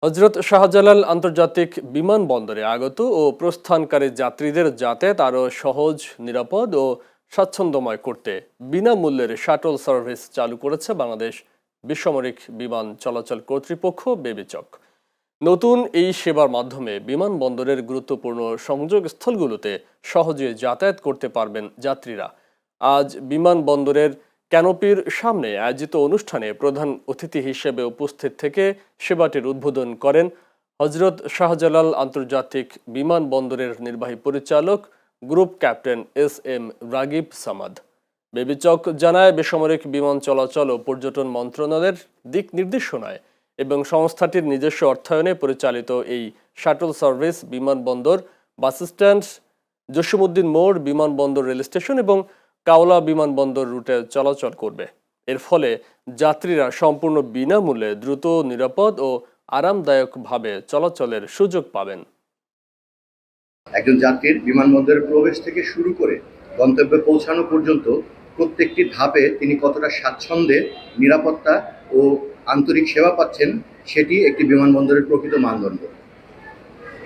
হজরত শাহজালাল আন্তর্জাতিক বিমানবন্দরে আগত ও প্রস্থানকারী যাত্রীদের যাতায়াত আরও সহজ, নিরাপদ ও স্বাচ্ছন্দ্যময় করতে বিনামূল্যের শাটল সার্ভিস চালু করেছে বাংলাদেশ বেসামরিক বিমান চলাচল কর্তৃপক্ষ বেবিচক। নতুন এই সেবার মাধ্যমে বিমানবন্দরের গুরুত্বপূর্ণ সংযোগস্থলগুলোতে সহজে যাতায়াত করতে পারবেন যাত্রীরা। আজ বিমানবন্দরের ক্যানোপির সামনে আয়োজিত অনুষ্ঠানে প্রধান অতিথি হিসেবে উপস্থিত থেকে সেবাটির উদ্বোধন করেন হজরত শাহজালাল আন্তর্জাতিক বিমানবন্দরের নির্বাহী পরিচালক group captain S Ragib Samad. বেবিচক জানায়, বেসামরিক বিমান চলাচল ও পর্যটন মন্ত্রণালয়ের দিক নির্দেশনায় এবং সংস্থাটির নিজস্ব অর্থায়নে পরিচালিত এই শাটল সার্ভিস বিমানবন্দর, বাসস্ট্যান্ড, জসীমউদ্দিন মোড়, বিমানবন্দর, রেল স্টেশন এবং কাওলা বিমানবন্দর রুটে চলাচল করবে। এর ফলে যাত্রীরা সম্পূর্ণ বিনামূল্যে দ্রুত, নিরাপদ ও আরামদায়কভাবে চলাচলের সুযোগ পাবেন। একজন যাত্রীর বিমানবন্দরের প্রবেশ থেকে শুরু করে গন্তব্যে পৌঁছানো পর্যন্ত প্রত্যেকটি ধাপে তিনি কতটা স্বাচ্ছন্দ্যে, নিরাপত্তা ও আন্তরিক সেবা পাচ্ছেন, সেটি একটি বিমানবন্দরের প্রকৃত মানদণ্ড।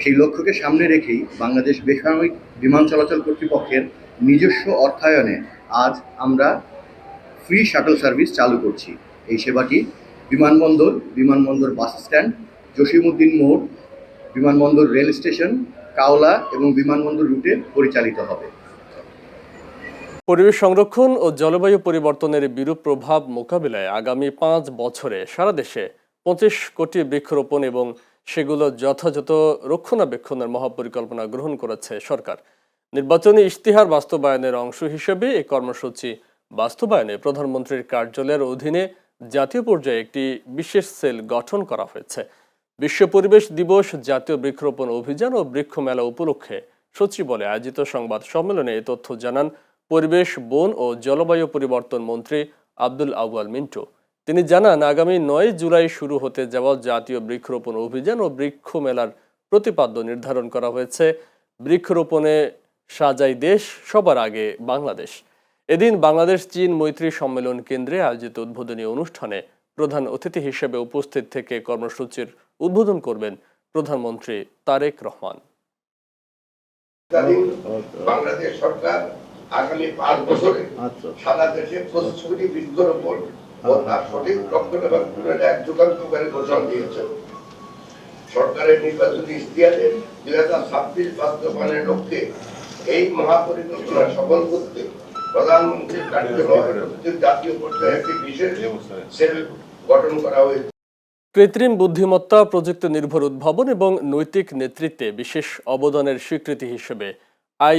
সেই লক্ষ্যকে সামনে রেখেই বাংলাদেশ বেসামরিক বিমান চলাচল কর্তৃপক্ষের নিজস্ব অর্থায়নে আজ আমরা ফ্রি শাটল সার্ভিস চালু করছি। এই সেবাটি বিমানবন্দর বাস স্ট্যান্ড, জসীমউদ্দিন মোড়, বিমানবন্দর রেল স্টেশন, কাওলা এবং বিমানবন্দর রুটে পরিচালিত হবে। পরিবেশ সংরক্ষণ ও জলবায়ু পরিবর্তনের বিরূপ প্রভাব মোকাবিলায় আগামী 5 বছরে সারা দেশে 25 কোটি বৃক্ষরোপণ এবং সেগুলো যথাযথ রক্ষণাবেক্ষণের মহাপরিকল্পনা গ্রহণ করেছে সরকার। নির্বাচনী ইশতেহার বাস্তবায়নের অংশ হিসেবে এই কর্মসূচি বাস্তবায়নে প্রধানমন্ত্রীর কার্যালয়ের অধীনে জাতীয় পর্যায়ে একটি বিশেষ সেল গঠন করা হয়েছে। বিশ্ব পরিবেশ দিবস, জাতীয় বৃক্ষরোপণ অভিযান ও বৃক্ষ মেলা উপলক্ষে সচিবালয়ে আয়োজিত সংবাদ সম্মেলনে এ তথ্য জানান পরিবেশ, বন ও জলবায়ু পরিবর্তন মন্ত্রী আব্দুল আউয়াল মিন্টু। তিনি জানান, আগামী 9 জুলাই শুরু হতে যাওয়া জাতীয় বৃক্ষরোপণ অভিযান ও বৃক্ষ মেলার প্রতিপাদ্য নির্ধারণ করা হয়েছে বৃক্ষরোপণে সাজাই দেশ, সবার আগে বাংলাদেশ। এদিন বাংলাদেশ চীন মৈত্রী সম্মেলন কেন্দ্রে আয়োজিত উদ্বোধনী অনুষ্ঠানে প্রধান অতিথি হিসেবে উপস্থিত থেকে কর্মসূচির উদ্বোধন করবেন প্রধানমন্ত্রী তারেক রহমান। বাংলাদেশ সরকার আগামী 5 বছরে সারা দেশে 25 কোটি বৃক্ষরোপণ ও তার সঠিক রক্ষণাবেক্ষণের এক যুগান্তকারী ঘোষণা দিয়েছে। সরকারের নির্বাচনী ইশতেহারে 2026 বাস্তবায়নের লক্ষ্যে এই মহাপরিকল্পনা সফল করতে প্রধানমন্ত্রীর কার্যালয় জাতীয় পর্যায়ে একটি বিশেষ সেল গঠন করা হয়েছে। কৃত্রিম বুদ্ধিমত্তা, প্রযুক্তি নির্ভর উদ্ভাবন এবং নৈতিক নেতৃত্বে বিশেষ অবদানের স্বীকৃতি হিসেবে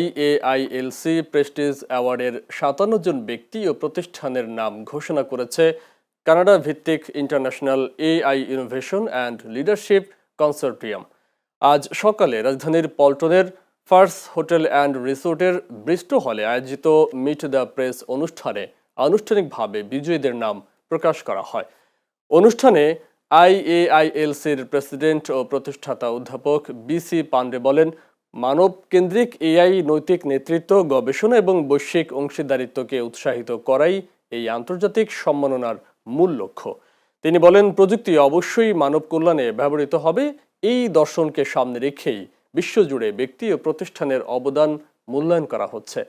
IAILC প্রেস্টিজ অ্যাওয়ার্ডের 57 জন ব্যক্তি ও প্রতিষ্ঠানের নাম ঘোষণা করেছে কানাডা ভিত্তিক international AI innovation and leadership consortium. আজ সকালে রাজধানীর পল্টনের ফার্স্ট হোটেল অ্যান্ড রিসোর্টের ব্রিস্টো হলে আয়োজিত মিট দ্য প্রেস অনুষ্ঠানে আনুষ্ঠানিকভাবে বিজয়ীদের নাম প্রকাশ করা হয়। অনুষ্ঠানে IAILCর প্রেসিডেন্ট ও প্রতিষ্ঠাতা অধ্যাপক BC পান্ডে বলেন, মানব কেন্দ্রিক AI নৈতিক নেতৃত্ব, গবেষণা এবং বৈশ্বিক অংশীদারিত্বকে উৎসাহিত করাই এই আন্তর্জাতিক সম্মাননার মূল লক্ষ্য। তিনি বলেন, প্রযুক্তি অবশ্যই মানব কল্যাণে ব্যবহৃত হবে। এই দর্শনকে সামনে রেখেই বিশ্বজুড়ে ব্যক্তি ও প্রতিষ্ঠানের অবদান মূল্যায়ন করা হচ্ছে।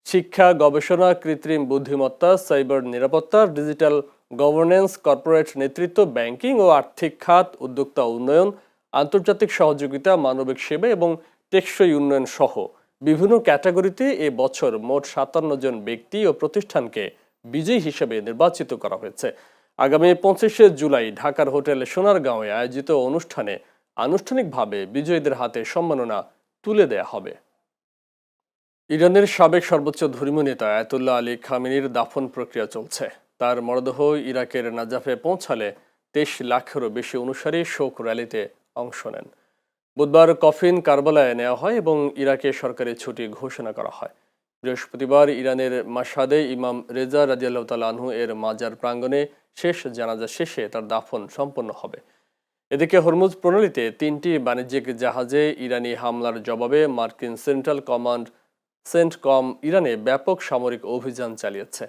শিক্ষা, গবেষণা, কৃত্রিম বুদ্ধিমত্তা, সাইবার নিরাপত্তা, ডিজিটাল গভর্নেন্স, কর্পোরেট নেতৃত্ব, ব্যাংকিং ও আর্থিক খাত, উদ্যোক্তা উন্নয়ন, আন্তর্জাতিক সহযোগিতা, মানবিক সেবা এবং টেকসই উন্নয়ন সহ বিভিন্ন ক্যাটাগরিতে এ বছর মোট 57 জন ব্যক্তি ও প্রতিষ্ঠানকে বিজয়ী হিসেবে নির্বাচিত করা হয়েছে। আগামী 25 জুলাই ঢাকার হোটেল সোনারগাঁওয়ে আয়োজিত অনুষ্ঠানে আনুষ্ঠানিকভাবে বিজয়ীদের হাতে সম্মাননা তুলে দেয়া হবে। ইরানের সাবেক সর্বোচ্চ ধর্মীয় নেতা আয়াতুল্লাহ আলী খামেনির দাফন প্রক্রিয়া চলছে। তার মরদেহ ইরাকের নাজাফে পৌঁছালে 23 লাখেরও বেশি অনুসারী শোক র্যালিতে অংশ নেন। বুধবার কফিন কারবালায় নেওয়া হয় এবং ইরাকে সরকারি ছুটি ঘোষণা করা হয়। বৃহস্পতিবার ইরানের মাশহাদে ইমাম রেজা রাদিয়াল্লাহু তাআলা আনহু এর মাজার প্রাঙ্গণে শেষ জানাজা শেষে তার দাফন সম্পন্ন হবে। এদিকে হরমুজ প্রণালীতে 3টি বাণিজ্যিক জাহাজে ইরানি হামলার জবাবে মার্কিন সেন্ট্রাল কমান্ড সেন্টকম ইরানে ব্যাপক সামরিক অভিযান চালিয়েছে।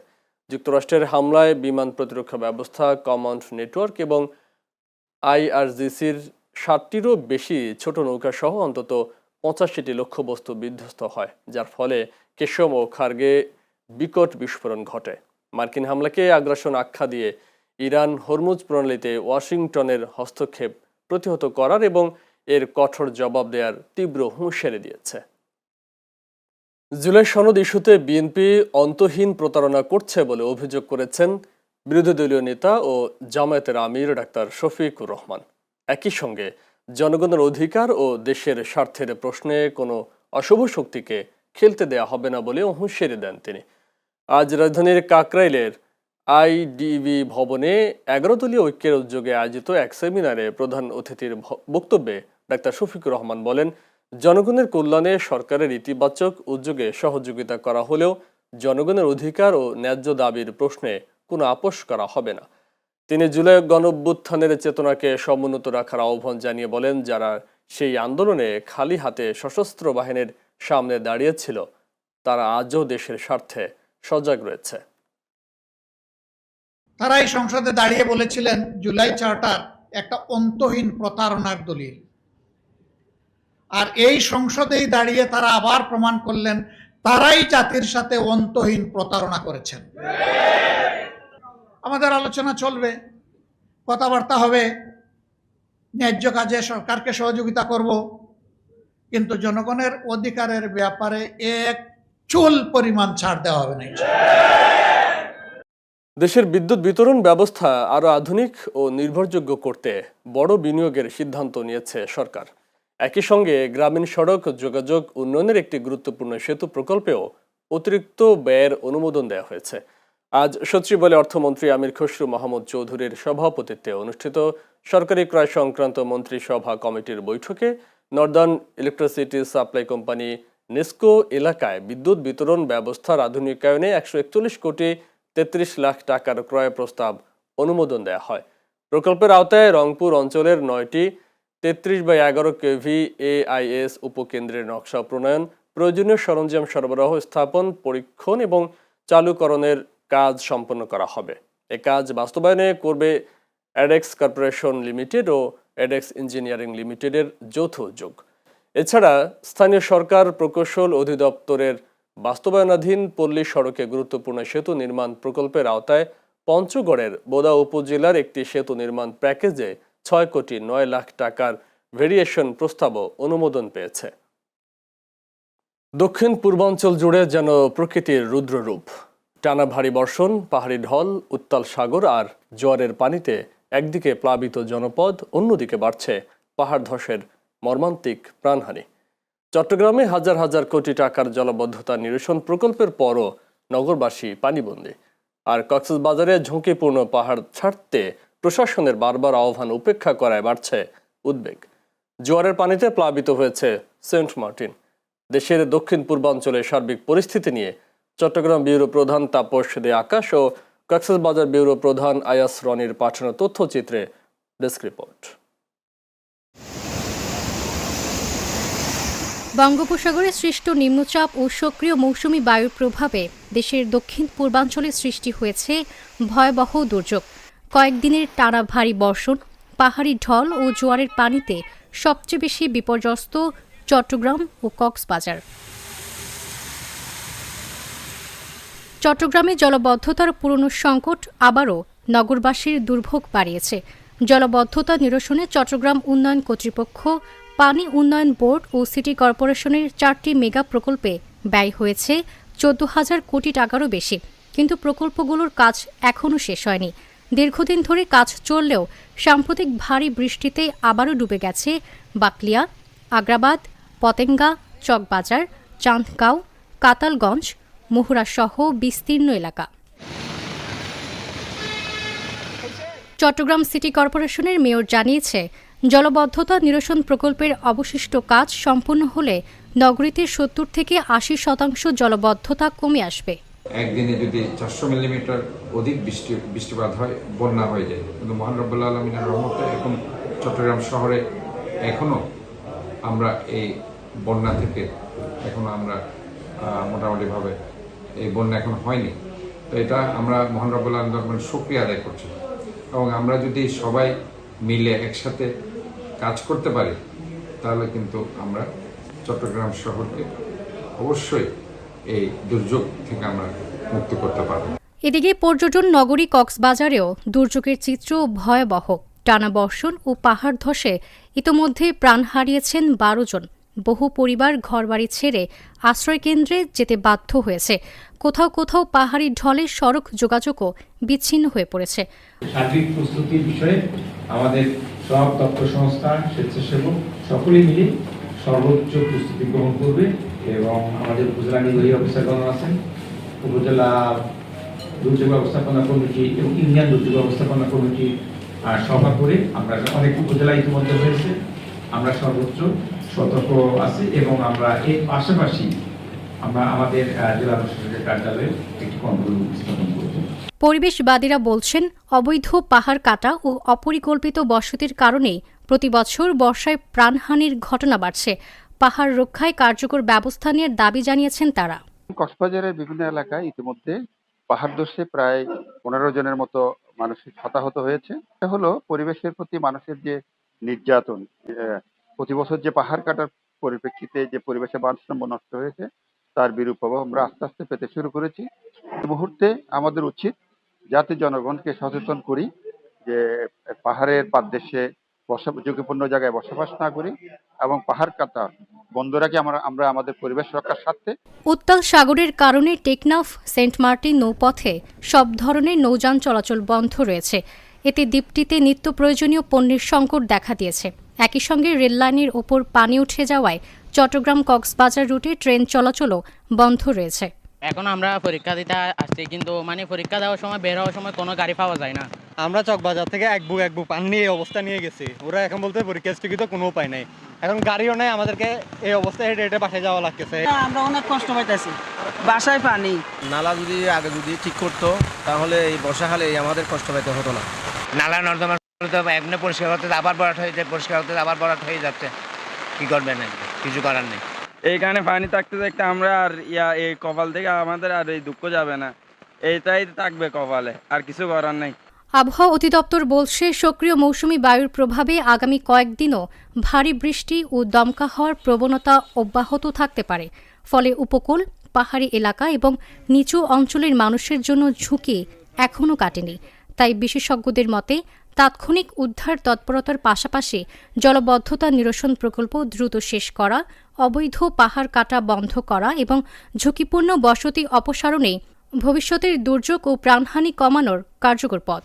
যুক্তরাষ্ট্রের হামলায় বিমান প্রতিরক্ষা ব্যবস্থা, কমান্ড নেটওয়ার্ক এবং IRGCর 60টিরও বেশি ছোট নৌকা সহ অন্তত 85টি লক্ষ্যবস্তু বিধ্বস্ত হয়, যার ফলে কেশম ও খার্গে বিকট বিস্ফোরণ ঘটে। মার্কিন হামলাকে আগ্রাসন আখ্যা দিয়ে ইরান হরমুজ প্রণালীতে ওয়াশিংটনের হস্তক্ষেপ প্রতিহত করার এবং এর কঠোর জবাব দেওয়ার তীব্র হুঁশিয়ারি দিয়েছে। জুলাই সনদ ইস্যুতে বিএনপি অন্তহীন প্রতারণা করছে বলে অভিযোগ করেছেন বিরোধী দলীয় নেতা ও জামায়াতের আমির ডাক্তার শফিকুর রহমান। একই সঙ্গে জনগণের অধিকার ও দেশের স্বার্থের প্রশ্নে কোনো অশুভ শক্তিকে খেলতে দেয়া হবে না বলে হুঁশিয়ারি দেন তিনি। আজ রাজধানীর কাকরাইলের আইডিবি ভবনে 11 দলীয় ঐক্যের উদ্যোগে আয়োজিত এক সেমিনারে প্রধান অতিথির বক্তব্যে ডাক্তার শফিকুর রহমান বলেন, জনগণের কল্যাণে সরকারের ইতিবাচক উদ্যোগে সহযোগিতা করা হলেও জনগণের অধিকার ও ন্যায্য দাবির প্রশ্নে কোনো আপোষ করা হবে না। তিনি জুলাই গণঅভ্যুত্থানের চেতনাকে সমুন্নত রাখার আহ্বান জানিয়ে বলেন, যারা সেই আন্দোলনে খালি হাতে সশস্ত্র বাহিনীর সামনে দাঁড়িয়েছিল তারা আজও দেশের স্বার্থে সজাগ রয়েছে। তারা এই সংসদে দাঁড়িয়ে বলেছিলেন জুলাই চার্টার একটা অন্তহীন প্রতারণার দলিল, আর এই সংসদেই দাঁড়িয়ে তারা আবার প্রমাণ করলেন তারাই জাতির সাথে অন্তহীন প্রতারণা করেছেন। আমাদের আলোচনা চলবে, কথাবার্তা হবে, ন্যায্য কাজে সরকারকে সহযোগিতা করব, কিন্তু জনগণের অধিকারের ব্যাপারে এক চুল পরিমাণ ছাড় দেওয়া হবে না। দেশের বিদ্যুৎ বিতরণ ব্যবস্থা আরও আধুনিক ও নির্ভরযোগ্য করতে বড় বিনিয়োগের সিদ্ধান্ত নিয়েছে সরকার। একই সঙ্গে গ্রামীণ সড়ক যোগাযোগ উন্নয়নের একটি গুরুত্বপূর্ণ সেতু প্রকল্পেও অতিরিক্ত ব্যয়ের অনুমোদন দেওয়া হয়েছে। আজ সচিবালয়ে অর্থমন্ত্রী আমির খসরু মাহমুদ চৌধুরীর সভাপতিত্বে অনুষ্ঠিত সরকারি ক্রয় সংক্রান্ত মন্ত্রিসভা কমিটির বৈঠকে Northern electricity supply company NESCO এলাকায় বিদ্যুৎ বিতরণ ব্যবস্থার আধুনিকায়নে 141 কোটি 33 লাখ টাকার ক্রয় প্রস্তাব অনুমোদন দেওয়া হয়। প্রকল্পের আওতায় রংপুর অঞ্চলের 9টি 33/11 কেভি AIS উপকেন্দ্রের নকশা প্রণয়ন, প্রয়োজনীয় সরঞ্জাম সরবরাহ, স্থাপন, পরীক্ষণ এবং চালুকরণের কাজ সম্পন্ন করা হবে। এ কাজ বাস্তবায়নে করবে অ্যাডেক্স কর্পোরেশন লিমিটেড ও অ্যাডেক্স ইঞ্জিনিয়ারিং লিমিটেডের যৌথ উদ্যোগ। এছাড়া স্থানীয় সরকার প্রকৌশল অধিদপ্তরের বাস্তবায়নাধীন পল্লী সড়কে গুরুত্বপূর্ণ সেতু নির্মাণ প্রকল্পের আওতায় পঞ্চগড়ের বোদা উপজেলার একটি সেতু নির্মাণ প্যাকেজে 6 কোটি 9 লাখ টাকার ভেরিয়েশন প্রস্তাবও অনুমোদন পেয়েছে। দক্ষিণ পূর্বাঞ্চল জুড়ে যেন প্রকৃতির রুদ্ররূপ। টানা ভারী বর্ষণ, পাহাড়ি ঢল, উত্তাল সাগর আর জোয়ারের পানিতে একদিকে প্লাবিত জনপদ, অন্যদিকে বাড়ছে পাহাড় ধসের মর্মান্তিক প্রাণহানি। চট্টগ্রামে হাজার হাজার কোটি টাকার জলাবদ্ধতা নিরসন প্রকল্পের পরও নগরবাসী পানিবন্দী। আর কক্সবাজারে ঝুঁকিপূর্ণ পাহাড় ছাড়তে প্রশাসনের বারবার আহ্বান উপেক্ষা করায় বাড়ছে উদ্বেগ। জোয়ারের পানিতে প্লাবিত হয়েছে সেন্ট মার্টিন। দেশের দক্ষিণ পূর্বাঞ্চলের সার্বিক পরিস্থিতি নিয়ে চট্টগ্রাম ব্যুরো প্রধান তাপস দে আকাশ ও কক্সবাজার ব্যুরো প্রধান আয়াস রনির পাঠানো তথ্যচিত্রে ডেস্ক রিপোর্ট। বঙ্গোপসাগরে সৃষ্ট নিম্নচাপ ও সক্রিয় মৌসুমী বায়ুর প্রভাবে দেশের দক্ষিণ পূর্বাঞ্চলে সৃষ্টি হয়েছে ভয়াবহ দুর্যোগ। কয়েকদিনের টানা ভারী বর্ষণ, পাহাড়ি ঢল ও জোয়ারের পানিতে সবচেয়ে বেশি বিপর্যস্ত চট্টগ্রাম ও কক্সবাজার। চট্টগ্রামে জলবদ্ধতার পুরনো সংকট আবারও নগরবাসীর দুর্ভোগ বাড়িয়েছে। জলবদ্ধতা নিরসনে চট্টগ্রাম উন্নয়ন কর্তৃপক্ষ, পানি উন্নয়ন বোর্ড ও সিটি কর্পোরেশনের 4টি মেগা প্রকল্পে ব্যয় হয়েছে 14,000 কোটি টাকারও বেশি, কিন্তু প্রকল্পগুলোর কাজ এখনও শেষ হয়নি। দীর্ঘদিন ধরে কাজ চললেও সাম্প্রতিক ভারী বৃষ্টিতে আবারও ডুবে গেছে বাকলিয়া, আগ্রাবাদ, পতেঙ্গা, চকবাজার, চাঁদগাঁও, কাতালগঞ্জ, মুহুরাসহ বিস্তীর্ণ এলাকা। চট্টগ্রাম সিটি কর্পোরেশনের মেয়র জানিয়েছে, জলবদ্ধতা নিরসন প্রকল্পের অবশিষ্ট কাজ সম্পূর্ণ হলে নগরীতে 70 থেকে 80% জলবদ্ধতা কমে আসবে। একদিনে যদি 400 মিলিমিটার অধিক বৃষ্টিপাত হয়, বন্যা হয়ে যায়। কিন্তু মহান রব্বুল আলামিনের রহমতে এখন চট্টগ্রাম শহরে এখনো আমরা এই বন্যা থেকে আমরা মোটামুটিভাবে এই বন্যা এখন হয়নি। তো এটা আমরা মহান রব্বুল আলামিনের শুকরিয়া আদায় করছি। এবং আমরা যদি সবাই মিলে একসাথে কাজ করতে পারি, তাহলে কিন্তু আমরা চট্টগ্রাম শহরকে অবশ্যই এই দুর্যোগ থেকে আমরা মুক্ত করতে পারব। এদিকে পর্যটন নগরী কক্সবাজারেও দুর্যোগের চিত্র ভয়াবহ। টানা বর্ষণ ও পাহাড় ধসে ইতোমধ্যে প্রাণ হারিয়েছেন 12 জন। বহু পরিবার ঘরবাড়ি ছেড়ে আশ্রয়কেন্দ্রে যেতে বাধ্য হয়েছে। কোথাও কোথাও পাহাড়ি ঢলে সড়ক যোগাযোগও বিচ্ছিন্ন হয়ে পড়েছে। সার্বিক প্রস্তুতির বিষয়ে আমাদের সব দপ্তর সংস্থা, স্বেচ্ছাসেবক সকলেই মিলে সর্বোচ্চ প্রস্তুতি গ্রহণ করবে এবং আমাদের উপজেলা নির্বাহী অফিসারগণ আছেন, উপজেলা দুর্যোগ ব্যবস্থাপনা কমিটি এবং ইউনিয়ন দুর্যোগ ব্যবস্থাপনা কমিটি সভা করে আমরা অনেক উপজেলা ইতিমধ্যে হয়েছে, আমরা সর্বোচ্চ সতর্ক আছি এবং আমরা এর পাশাপাশি আমরা আমাদের জেলা প্রশাসকের কার্যালয়ে একটি কন্ট্রোল রুম স্থাপন করব। পরিবেশবাদীরা বলছেন, অবৈধ পাহাড় কাটা ও অপরিকল্পিত বসতির কারণেই প্রতিবছর বর্ষায় প্রাণহানির ঘটনা বাড়ছে। পাহাড় রক্ষায় কার্যকর ব্যবস্থা নেওয়ার দাবি জানিয়েছেন তারা। কক্সবাজারের বিভিন্ন এলাকায় ইতিমধ্যে পাহাড় ধসে প্রায় 15 জনের মতো মানুষ হতাহত হয়েছে। এটা হলো পরিবেশের প্রতি মানুষের যে নির্যাতন, প্রতি বছর যে পাহাড় কাটার পরিপ্রেক্ষিতে যে পরিবেশের ভারসাম্য নষ্ট হয়েছে, তার বিরূপ প্রভাব আমরা আস্তে আস্তে পেতে শুরু করেছি। এই মুহূর্তে আমাদের উচিত যাতে জনগণকে সচেতন করি যে পাহাড়ের পাদদেশে ঝুঁকিপূর্ণ জায়গায় বসবাস না করি এবং পাহাড় কাটা বন্ধ রাখি আমরা আমাদের পরিবেশ রক্ষার স্বার্থে। উত্তাল সাগরের কারণে টেকনাফ সেন্ট মার্টিন নৌপথে সব ধরনের নৌযান চলাচল বন্ধ রয়েছে। এতে দ্বীপটিতে নিত্য প্রয়োজনীয় পণ্যের সংকট দেখা দিয়েছে। একই সঙ্গে রেললাইনের ওপর পানি উঠে যাওয়ায় চট্টগ্রাম কক্সবাজার রুটে ট্রেন চলাচলও বন্ধ রয়েছে। এখন আমরা পরীক্ষা দিতে আসছি, কিন্তু পরীক্ষা দেওয়ার সময় বের হওয়ার সময় কোনো গাড়ি পাওয়া যায় না। আমরা চকবাজার থেকে এক বুক পানি নিয়ে এই অবস্থা নিয়ে গেছি। ওরা এখন বলতে পরীক্ষা স্থগিত, কোনো উপায় নাই, এখন গাড়িও নাই, আমাদেরকে এই অবস্থায় হেঁটে বাসায় যাওয়া লাগতেছে। আমরা অনেক কষ্ট পাইতেছি, বাসায় পানি। নালা যদি আগে ঠিক করতো তাহলে এই বর্ষাকালে আমাদের কষ্ট পাইতে হতো না। নালা নর্দমা এমনি পরিষ্কার করতে আবার বরাট হয়ে যায়, পরিষ্কার করতে আবার বরাট হয়ে যাচ্ছে। কি করবেন, কিছু করার নেই। এইখানে পানি থাকতে থাকতে আমরা আর এই কপাল থেকে আমাদের আর এই দুঃখ যাবে না, এইটাই থাকবে কপালে, আর কিছু করার নেই। আবহাওয়া অধিদপ্তর বলছে, সক্রিয় মৌসুমি বায়ুর প্রভাবে আগামী কয়েকদিনও ভারী বৃষ্টি ও দমকা হওয়ার প্রবণতা অব্যাহত থাকতে পারে। ফলে উপকূল, পাহাড়ি এলাকা এবং নিচু অঞ্চলের মানুষের জন্য ঝুঁকি এখনও কাটেনি। তাই বিশেষজ্ঞদের মতে তাৎক্ষণিক উদ্ধার তৎপরতার পাশাপাশি জলবদ্ধতা নিরসন প্রকল্প দ্রুত শেষ করা, অবৈধ পাহাড় কাটা বন্ধ করা এবং ঝুঁকিপূর্ণ বসতি অপসারণেই ভবিষ্যতের দুর্যোগ ও প্রাণহানি কমানোর কার্যকর পথ।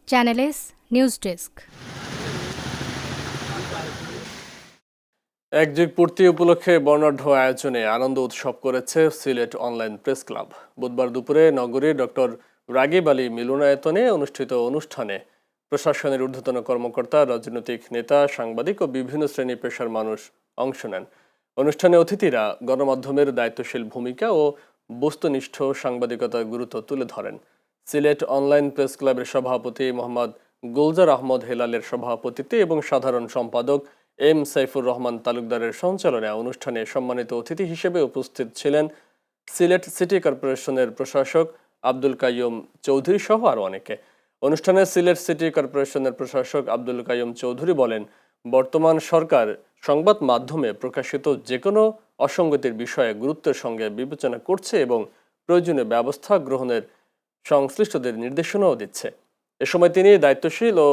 Channel S news desk. একযুগ পূর্তি উপলক্ষে বর্ণাঢ্য আয়োজনে আনন্দ উৎসব করেছে সিলেট অনলাইন প্রেস ক্লাব। বুধবার দুপুরে নগরীর ডক্টর রাগিব আলী মিলনায়তনে অনুষ্ঠিত অনুষ্ঠানে প্রশাসনের ঊর্ধ্বতন কর্মকর্তা, রাজনৈতিক নেতা, সাংবাদিক ও বিভিন্ন শ্রেণী পেশার মানুষ অংশ নেন। অনুষ্ঠানে অতিথিরা গণমাধ্যমের দায়িত্বশীল ভূমিকা ও বস্তুনিষ্ঠ সাংবাদিকতার গুরুত্ব তুলে ধরেন। সিলেট অনলাইন প্রেস ক্লাবের সভাপতি মোহাম্মদ গুলজার আহমদ হেলালের সভাপতিত্বে এবং সাধারণ সম্পাদক এম সাইফুর রহমান তালুকদারের সঞ্চালনে অনুষ্ঠানে সম্মানিত অতিথি হিসেবে উপস্থিত ছিলেন সিলেট সিটি কর্পোরেশনের প্রশাসক আব্দুল কাইয়ুম চৌধুরী সহ আরও অনেকে। অনুষ্ঠানে সিলেট সিটি কর্পোরেশনের প্রশাসক আব্দুল কাইয়ুম চৌধুরী বলেন, বর্তমান সরকার সংবাদ মাধ্যমে প্রকাশিত যে কোনো অসঙ্গতির বিষয়ে গুরুত্বের সঙ্গে বিবেচনা করছে এবং প্রয়োজনীয় ব্যবস্থা গ্রহণের সংশ্লিষ্টদের নির্দেশনাও দিচ্ছে। এ সময় তিনি দায়িত্বশীল ও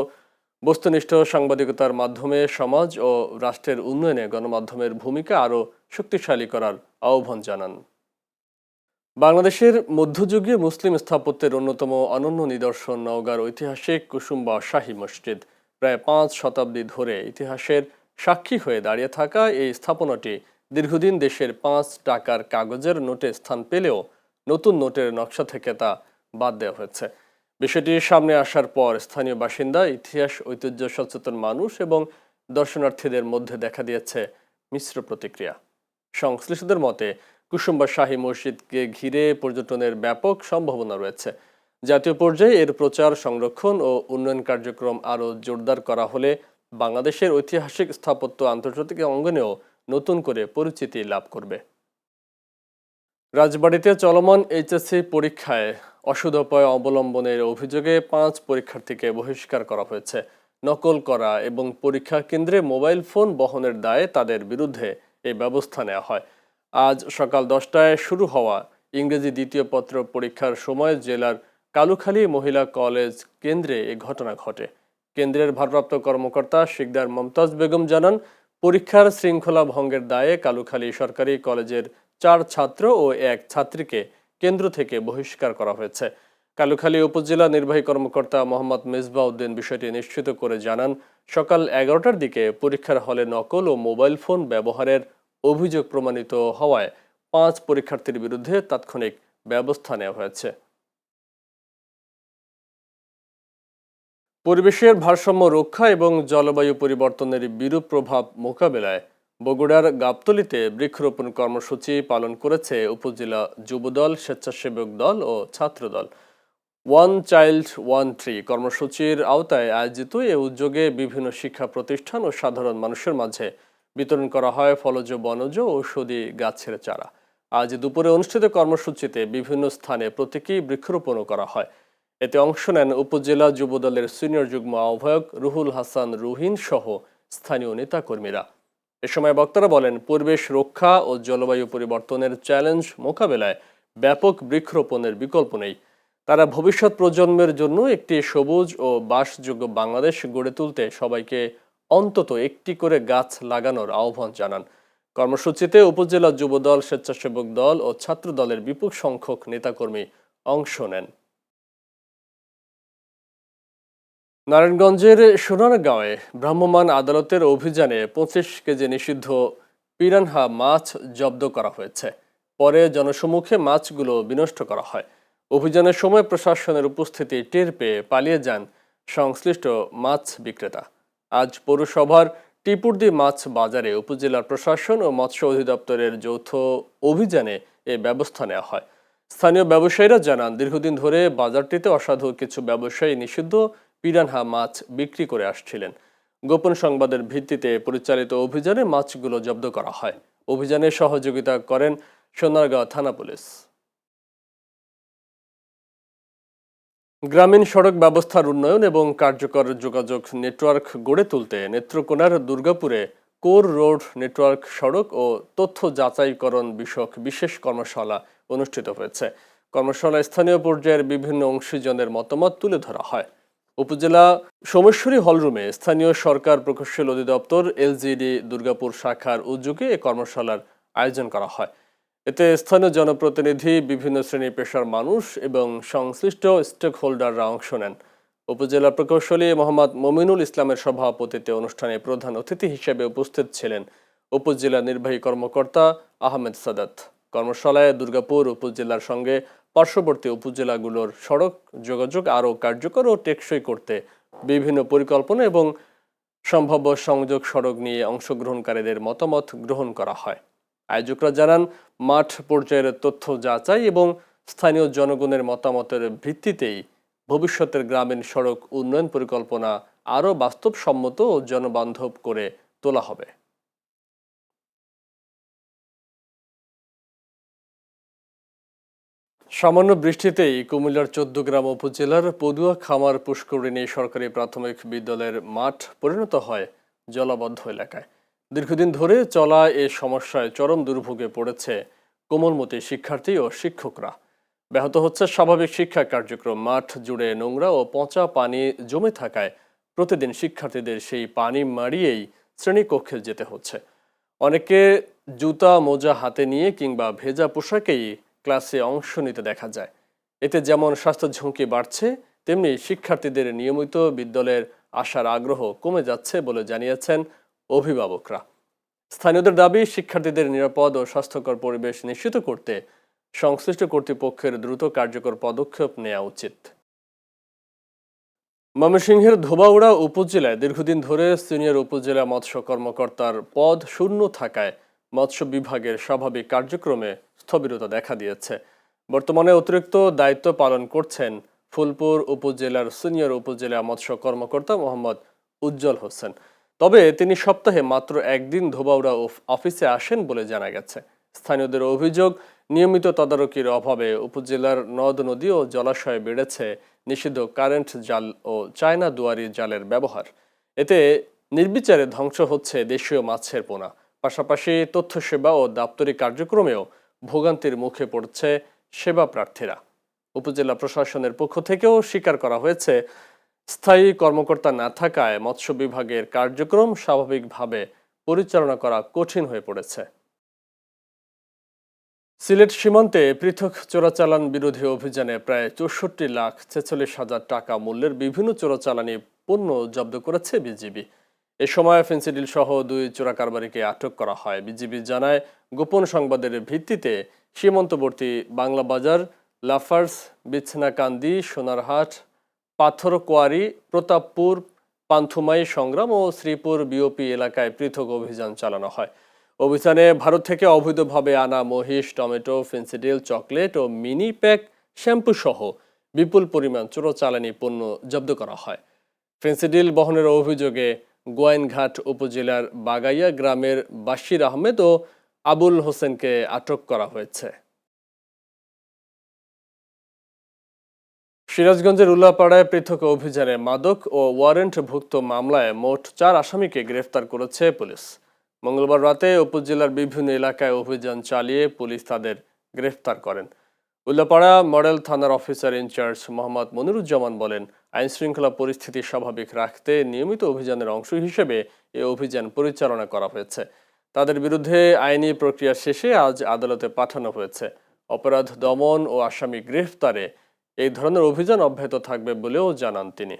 বস্তুনিষ্ঠ সাংবাদিকতার মাধ্যমে সমাজ ও রাষ্ট্রের উন্নয়নে গণমাধ্যমের ভূমিকা আরও শক্তিশালী করার আহ্বান জানান। বাংলাদেশের মধ্যযুগীয় মুসলিম স্থাপত্যের অন্যতম অনন্য নিদর্শন নওগাঁর ঐতিহাসিক কুসুম্বা শাহী মসজিদ। প্রায় 5 শতাব্দী ধরে ইতিহাসের সাক্ষী হয়ে দাঁড়িয়ে থাকা এই স্থাপনাটি দীর্ঘদিন দেশের 5 টাকার কাগজের নোটে স্থান পেলেও নতুন নোটের নকশা থেকে তা বাদ দেওয়া হয়েছে। বিষয়টি সামনে আসার পর স্থানীয় বাসিন্দা, ইতিহাস ঐতিহ্য সচেতন মানুষ এবং দর্শনার্থীদের মধ্যে দেখা দিয়েছে মিশ্র প্রতিক্রিয়া। সংশ্লিষ্টদের মতে কুসুম্বা শাহী মসজিদকে ঘিরে পর্যটনের ব্যাপক সম্ভাবনা রয়েছে। জাতীয় পর্যায়ে এর প্রচার, সংরক্ষণ ও উন্নয়ন কার্যক্রম আরও জোরদার করা হলে বাংলাদেশের ঐতিহাসিক স্থাপত্য আন্তর্জাতিক অঙ্গনেও নতুন করে পরিচিতি লাভ করবে। রাজবাড়ীতে চলমান এইচএসসি পরীক্ষায় অসদুপায় অবলম্বনের অভিযোগে 5 পরীক্ষার্থীকে বহিষ্কার করা হয়েছে। নকল করা এবং পরীক্ষা কেন্দ্রে মোবাইল ফোন বহনের দায়ে তাদের বিরুদ্ধে এই ব্যবস্থা নেওয়া হয়। আজ সকাল 10টায় শুরু হওয়া ইংরেজি দ্বিতীয় পত্র পরীক্ষার সময় জেলার কালুখালী মহিলা কলেজ কেন্দ্রে এ ঘটনা ঘটে। কেন্দ্রের ভারপ্রাপ্ত কর্মকর্তা শিকদার মমতাজ বেগম জানান, পরীক্ষার শৃঙ্খলা ভঙ্গের দায়ে কালুখালী সরকারি কলেজের 4 ছাত্র ও 1 ছাত্রীকে কেন্দ্র থেকে বহিষ্কার করা হয়েছে। কালুখালী উপজেলা নির্বাহী কর্মকর্তা মোহাম্মদ মেজবা উদ্দিন বিষয়টি নিশ্চিত করে জানান, সকাল 11টার দিকে পরীক্ষার হলে নকল ও মোবাইল ফোন ব্যবহারের অভিযোগ প্রমাণিত হওয়ায় 5 পরীক্ষার্থীর বিরুদ্ধে তাৎক্ষণিক ব্যবস্থা নেওয়া হয়েছে। পরিবেশের ভারসাম্য রক্ষা এবং জলবায়ু পরিবর্তনের বিরূপ প্রভাব মোকাবেলায় বগুড়ার গাবতলীতে বৃক্ষরোপণ কর্মসূচি পালন করেছে উপজেলা যুবদল, স্বেচ্ছাসেবক দল ও ছাত্রদল। ওয়ান চাইল্ড ওয়ান ট্রি কর্মসূচির আওতায় আয়োজিত এ উদ্যোগে বিভিন্ন শিক্ষা প্রতিষ্ঠান ও সাধারণ মানুষের মাঝে বিতরণ করা হয় ফলজ, বনজ ও ঔষধি গাছের চারা। আজ দুপুরে অনুষ্ঠিত কর্মসূচিতে বিভিন্ন স্থানে প্রতীকী বৃক্ষরোপণও করা হয়। এতে অংশ নেন উপজেলা যুবদলের সিনিয়র যুগ্ম আহ্বায়ক রুহুল হাসান রুহিন সহ স্থানীয় নেতাকর্মীরা। এ সময় বক্তারা বলেন, পরিবেশ রক্ষা ও জলবায়ু পরিবর্তনের চ্যালেঞ্জ মোকাবেলায় ব্যাপক বৃক্ষরোপণের বিকল্প নেই। তারা ভবিষ্যৎ প্রজন্মের জন্য একটি সবুজ ও বাসযোগ্য বাংলাদেশ গড়ে তুলতে সবাইকে অন্তত একটি করে গাছ লাগানোর আহ্বান জানান। কর্মসূচিতে উপজেলা যুবদল, স্বেচ্ছাসেবক দল ও ছাত্র দলের বিপুল সংখ্যক নেতাকর্মী অংশ নেন। নারায়ণগঞ্জের সোনারগাঁওয়ে ভ্রাম্যমাণ আদালতের অভিযানে 25 কেজি নিষিদ্ধ পিরানহা মাছ জব্দ করা হয়েছে। পরে জনসম্মুখে মাছগুলো বিনষ্ট করা হয়। অভিযানের সময় প্রশাসনের উপস্থিতি টের পেয়ে পালিয়ে যান সংশ্লিষ্ট মাছ বিক্রেতা। আজ পৌরসভার টিপুরদি মাছ বাজারে উপজেলার প্রশাসন ও মৎস্য অধিদপ্তরের যৌথ অভিযানে এ ব্যবস্থা নেওয়া হয়। স্থানীয় ব্যবসায়ীরা জানান, দীর্ঘদিন ধরে বাজারটিতে অসাধু কিছু ব্যবসায়ী নিষিদ্ধ পিরানহা মাছ বিক্রি করে আসছিলেন। গোপন সংবাদের ভিত্তিতে পরিচালিত অভিযানে মাছগুলো জব্দ করা হয়। অভিযানে সহযোগিতা করেন সোনারগাঁও থানা পুলিশ। গ্রামীণ সড়ক ব্যবস্থার উন্নয়ন এবং কার্যকর যোগাযোগ নেটওয়ার্ক গড়ে তুলতে নেত্রকোনার দুর্গাপুরে কোর রোড নেটওয়ার্ক সড়ক ও তথ্য যাচাইকরণ বিষয়ক বিশেষ কর্মশালা অনুষ্ঠিত হয়েছে। কর্মশালায় স্থানীয় পর্যায়ের বিভিন্ন অংশীজনের মতামত তুলে ধরা হয়। উপজেলা সোমেশ্বরী হলরুমে স্থানীয় সরকার প্রকৌশল অধিদপ্তর এলজিডি দুর্গাপুর শাখার উদ্যোগে এ কর্মশালার আয়োজন করা হয়। এতে স্থানীয় জনপ্রতিনিধি, বিভিন্ন শ্রেণী পেশার মানুষ এবং সংশ্লিষ্ট স্টেক হোল্ডাররা অংশ নেন। উপজেলা প্রকৌশলী মোহাম্মদ মমিনুল ইসলামের সভাপতিত্বে অনুষ্ঠানে প্রধান অতিথি হিসেবে উপস্থিত ছিলেন উপজেলা নির্বাহী কর্মকর্তা আহমেদ সাদাত। কর্মশালায় দুর্গাপুর উপজেলার সঙ্গে পার্শ্ববর্তী উপজেলাগুলোর সড়ক যোগাযোগ আরও কার্যকর ও টেকসই করতে বিভিন্ন পরিকল্পনা এবং সম্ভাব্য সংযোগ সড়ক নিয়ে অংশগ্রহণকারীদের মতামত গ্রহণ করা হয়। আয়োজকরা জানান, মাঠ পর্যায়ের তথ্য যাচাই এবং স্থানীয় জনগণের মতামতের ভিত্তিতেই ভবিষ্যতের গ্রামীণ সড়ক উন্নয়ন পরিকল্পনা আরও বাস্তবসম্মত ও জনবান্ধব করে তোলা হবে। সামান্য বৃষ্টিতেই কুমিল্লার 14 গ্রাম উপজেলার পদুয়া খামার পুষ্করিণী সরকারি প্রাথমিক বিদ্যালয়ের মাঠ পরিণত হয় জলাবদ্ধ এলাকায়। দীর্ঘদিন ধরে চলা এ সমস্যায় চরম দুর্ভোগে পড়েছে কোমলমতি শিক্ষার্থী ও শিক্ষকরা। ব্যাহত হচ্ছে স্বাভাবিক শিক্ষা কার্যক্রম। মাঠ জুড়ে নোংরা ও পচা পানি জমে থাকায় প্রতিদিন শিক্ষার্থীদের সেই পানি মারিয়েই শ্রেণীকক্ষে যেতে হচ্ছে। অনেকে জুতা মোজা হাতে নিয়ে কিংবা ভেজা পোশাকেই ক্লাসে অংশ নিতে দেখা যায়। এতে যেমন স্বাস্থ্য ঝুঁকি বাড়ছে, তেমনি শিক্ষার্থীদের নিয়মিত বিদ্যালয়ের আসার আগ্রহ কমে যাচ্ছে বলে জানিয়েছেন অভিভাবকরা। স্থানীয়দের দাবি, শিক্ষার্থীদের নিরাপদ ও স্বাস্থ্যকর পরিবেশ নিশ্চিত করতে সংশ্লিষ্ট কর্তৃপক্ষের দ্রুত কার্যকর পদক্ষেপ নেওয়া উচিত। ময়মনসিংহের ধোবাউড়া উপজেলায় দীর্ঘদিন ধরে সিনিয়র উপজেলা মৎস্য কর্মকর্তার পদ শূন্য থাকায় মৎস্য বিভাগের স্বাভাবিক কার্যক্রমে স্থবিরতা দেখা দিয়েছে। বর্তমানে অতিরিক্ত দায়িত্ব পালন করছেন ফুলপুর উপজেলার সিনিয়র উপজেলা মৎস্য কর্মকর্তা মোহাম্মদ উজ্জ্বল হোসেন। তবে তিনি সপ্তাহে মাত্র একদিন ধোবাউড়া অফিসে আসেন বলে জানা গেছে। স্থানীয়দের অভিযোগ, নিয়মিত তদারকির অভাবে উপজেলার নদ নদী ও জলাশয়ে বেড়েছে নিষিদ্ধ কারেন্ট জাল ও চায়না দুয়ারি জালের ব্যবহার। এতে নির্বিচারে ধ্বংস হচ্ছে দেশীয় মাছের পোনা। পাশাপাশি তথ্য সেবা ও দাপ্তরিক কার্যক্রমেও ভোগান্তির মুখে পড়ছে সেবা প্রার্থীরা। উপজেলা প্রশাসনের পক্ষ থেকেও স্বীকার করা হয়েছে, স্থায়ী কর্মকর্তা না থাকায় মৎস্য বিভাগের কার্যক্রম স্বাভাবিকভাবে পরিচালনা করা কঠিন হয়ে পড়েছে। সিলেট সীমান্তে পৃথক চোরাচালান বিরোধী অভিযানে প্রায় ৬৪,৪৬,০০০ টাকা মূল্যের বিভিন্ন চোরাচালানি পণ্য জব্দ করেছে বিজিবি। এ সময় ফেন্সিডিল সহ ২ চোরা কারবারিকে আটক করা হয়। বিজিবি জানায়, গোপন সংবাদের ভিত্তিতে সীমান্তবর্তী বাংলা বাজার, লাফার্স, বিছনাকান্দি, সোনারহাট, পাথরকোয়ারি, প্রতাপপুর, পান্থুমাই, সংগ্রাম ও শ্রীপুর বিওপি এলাকায় পৃথক অভিযান চালানো হয়। অভিযানে ভারত থেকে অবৈধভাবে আনা মহিষ, টমেটো, ফেন্সিডিল, চকলেট ও মিনি প্যাক শ্যাম্পু সহ বিপুল পরিমাণ চোরাচালানি পণ্য জব্দ করা হয়। ফেন্সিডিল বহনের অভিযোগে গোয়াইনঘাট উপজেলার বাগাইয়া গ্রামের বাশির আহমেদ ও আবুল হোসেনকে আটক করা হয়েছে। সিরাজগঞ্জের উল্লাপাড়ায় পৃথক অভিযানে মাদক ও ওয়ারেন্টভুক্ত মামলায় মোট 4 আসামিকে গ্রেফতার করেছে পুলিশ। মঙ্গলবার রাতে উপজেলার বিভিন্ন এলাকায় অভিযান চালিয়ে পুলিশ তাদের গ্রেফতার করেন। উল্লাপাড়া মডেল থানার অফিসার ইনচার্জ মোহাম্মদ মনিরুজ্জামান বলেন, আইনশৃঙ্খলা পরিস্থিতি স্বাভাবিক রাখতে নিয়মিত অভিযানের অংশ হিসেবে এই অভিযান পরিচালনা করা হয়েছে। তাদের বিরুদ্ধে আইনি প্রক্রিয়া শেষে আজ আদালতে পাঠানো হয়েছে। অপরাধ দমন ও আসামি গ্রেফতারে এই ধরনের অভিযান অব্যাহত থাকবে বলেও জানান তিনি।